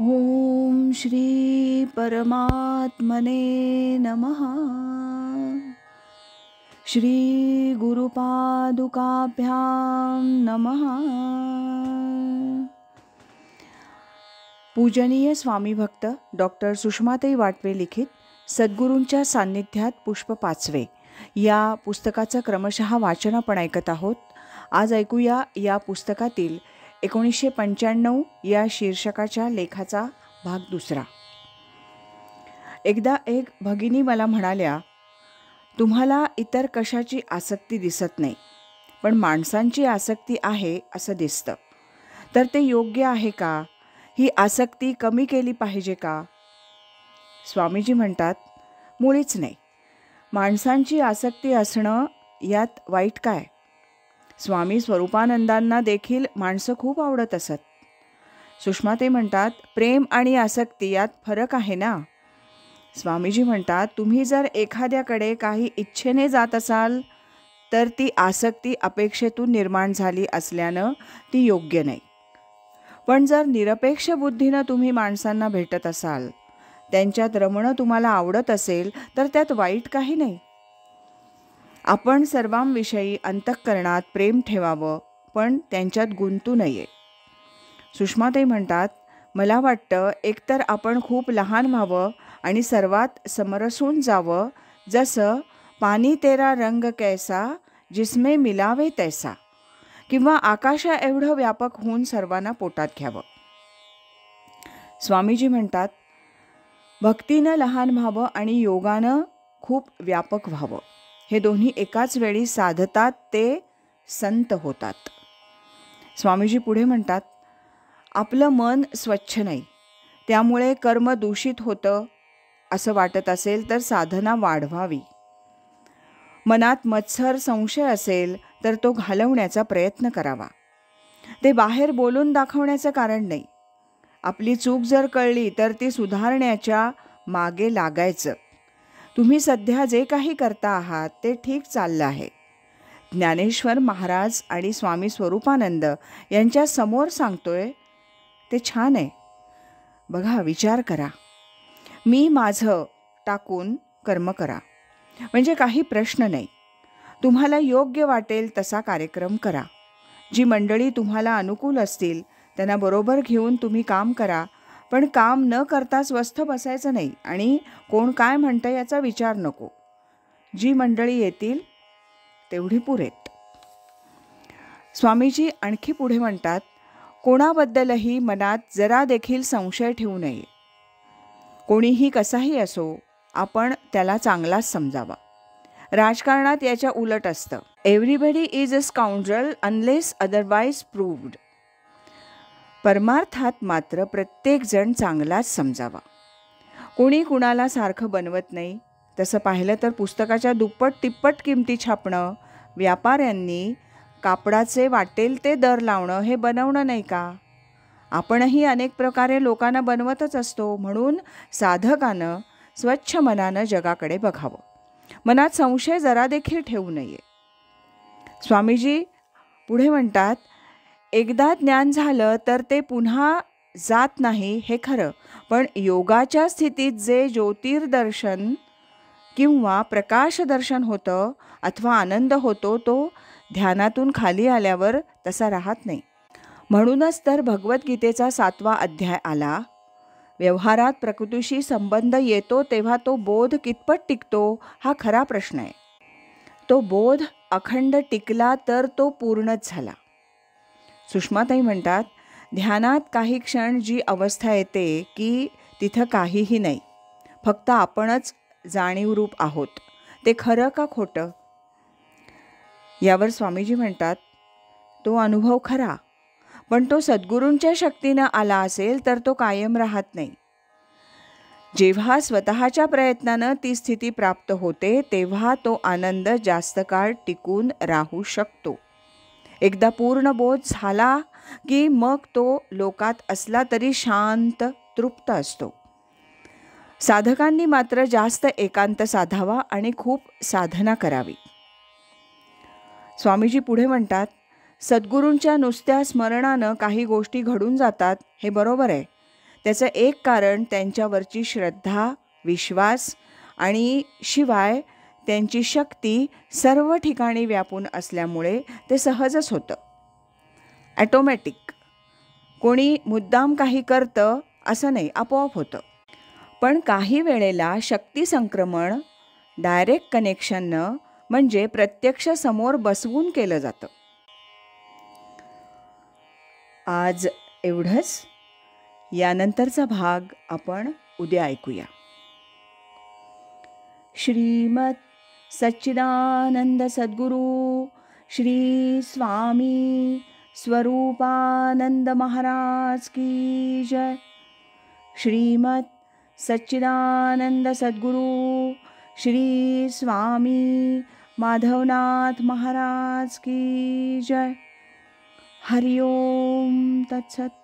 ओम श्री परमात्मने नमः. श्री गुरुपादुकाभ्यां नमः. पूजनीय स्वामी भक्त डॉक्टर सुषमाताई वाटवे लिखित सद्गुरूंच्या सान्निध्यात पुष्प 5 या पुस्तकाचं क्रमशः वाचन आपण ऐकत आहोत. आज ऐकूया या पुस्तकातील 1995 या शीर्षकाच्या लेखाचा भाग 2. एकदा एक भगिनी मला म्हणाल्या, तुम्हाला इतर कशाची आसक्ती दिसत नाही, पण माणसांची आसक्ती आहे असं दिसतं. तर ते योग्य आहे का? ही आसक्ती कमी केली पाहिजे का? स्वामीजी म्हणतात, मुळीच नाही. माणसांची आसक्ती असणं यात वाईट काय? स्वामी स्वरूपानंदांना देखील माणसं खूप आवडत असत. सुषमाताई म्हणतात, प्रेम आणि आसक्ती यात फरक आहे ना. स्वामीजी म्हणतात, तुम्ही जर एखाद्याकडे काही इच्छेने जात असाल तर ती आसक्ती अपेक्षेतून निर्माण झाली असल्यानं ती योग्य नाही. पण जर निरपेक्ष बुद्धीनं तुम्ही माणसांना भेटत असाल, त्यांच्यात रमणं तुम्हाला आवडत असेल तर त्यात वाईट काही नाही. आपण सर्वांविषयी अंतःकरणात प्रेम ठेवावं, पण त्यांच्यात गुंतू नये. सुषमाताई म्हणतात, मला वाटतं एकतर आपण खूप लहान व्हावं आणि सर्वात समरसून जावं, जसं पानी तेरा रंग कैसा जिसमें मिलावे तैसा, किंवा आकाशा एवढं व्यापक होऊन सर्वांना पोटात घ्यावं. स्वामीजी म्हणतात, भक्तीनं लहान व्हावं आणि योगानं खूप व्यापक व्हावं. हे दोन्ही एकाच वेळी साधतात ते संत होतात. स्वामीजी पुढे म्हणतात, आपलं मन स्वच्छ नाही, त्यामुळे कर्म दूषित होतं असं वाटत असेल तर साधना वाढवावी. मनात मत्सर संशय असेल तर तो घालवण्याचा प्रयत्न करावा. ते बाहेर बोलून दाखवण्याचं कारण नाही. आपली चूक जर कळली तर ती सुधारण्याच्या मागे लागायचं. तुम्ही सध्या जे काही करता आहात ते ठीक चाललं आहे. ज्ञानेश्वर महाराज आणि स्वामी स्वरूपानंद यांच्या समोर सांगतोय ते छान आहे. बघा, विचार करा. मी माझं टाकून कर्म करा, म्हणजे काही प्रश्न नाही. तुम्हाला योग्य वाटेल तसा कार्यक्रम करा. जी मंडळी तुम्हाला अनुकूल असतील त्यांना बरोबर घेऊन तुम्ही काम करा, पण काम न करता स्वस्थ बसायचं नाही आणि कोण काय म्हणतं याचा विचार नको. जी मंडळी येतील तेवढी पुरेत. स्वामीजी आणखी पुढे म्हणतात, कोणाबद्दलही मनात जरा देखील संशय ठेवू नये. कोणीही कसाही असो, आपण त्याला चांगलाच समजावा. राजकारणात याच्या उलट असतं. Everybody is a scoundrel unless otherwise proved. परमार्थात मात्र प्रत्येकजण चांगलाच समजावा. कोणी कुणाला सारखं बनवत नाही. तसं पाहिलं तर पुस्तकाच्या दुप्पट तिप्पट किमती छापणं, व्यापाऱ्यांनी कापडाचे वाटेल ते दर लावणं हे बनवणं नाही का? आपणही अनेक प्रकारे लोकांना बनवतच असतो. म्हणून साधकानं स्वच्छ मनानं जगाकडे बघावं. मनात संशय जरा देखील ठेवू नये. स्वामीजी पुढे म्हणतात, एकदा ज्ञान झालं तर ते पुन्हा जात नाही हे खरं, पण योगाच्या स्थितीत जे ज्योतिर्दर्शन किंवा प्रकाशदर्शन होतं अथवा आनंद होतो तो ध्यानातून खाली आल्यावर तसा राहत नाही. म्हणूनच तर भगवद्गीतेचा 7वा अध्याय आला. व्यवहारात प्रकृतीशी संबंध येतो तेव्हा तो बोध कितपत टिकतो हा खरा प्रश्न आहे. तो बोध अखंड टिकला तर तो पूर्णच झाला. सुषमाताई म्हणतात, ध्यानात काही क्षण जी अवस्था येते की तिथं काहीही नाही, फक्त आपणच जाणीवरूप आहोत. ते खरं का खोटं? यावर स्वामीजी म्हणतात, तो अनुभव खरा, पण तो सद्गुरूंच्या शक्तीनं आला असेल तर तो कायम राहत नाही. जेव्हा स्वतःच्या प्रयत्नानं ती स्थिती प्राप्त होते तेव्हा तो आनंद जास्त काळ टिकून राहू शकतो. एकदा पूर्ण बोध झाला की मग तो लोकात असला तरी शांत तृप्त असतो. साधकांनी मात्र जास्त एकांत साधावा आणि खूप साधना करावी. स्वामीजी पुढे म्हणतात, सद्गुरूंच्या नुसत्या स्मरणानं काही गोष्टी घडून जातात हे बरोबर आहे. त्याचं एक कारण त्यांच्यावरची श्रद्धा, विश्वास आणि शिवाय त्यांची शक्ती सर्व ठिकाणी व्यापून असल्यामुळे ते सहजच होतं, ॲटोमॅटिक. कोणी मुद्दाम काही करतं असं नाही, आपोआप होतं. पण काही वेळेला शक्ती संक्रमण डायरेक्ट कनेक्शननं म्हणजे प्रत्यक्ष समोर बसवून केलं जातं. आज एवढंच. यानंतरचा भाग आपण उद्या ऐकूया. श्रीमद सच्चिदानंद सद्गुरू श्री स्वामी स्वरूपानंद महाराज की जय. श्रीमद सच्चिदानंद सद्गुरू श्री स्वामी माधवनाथ महाराज की जय. हरि ओम तत्सत.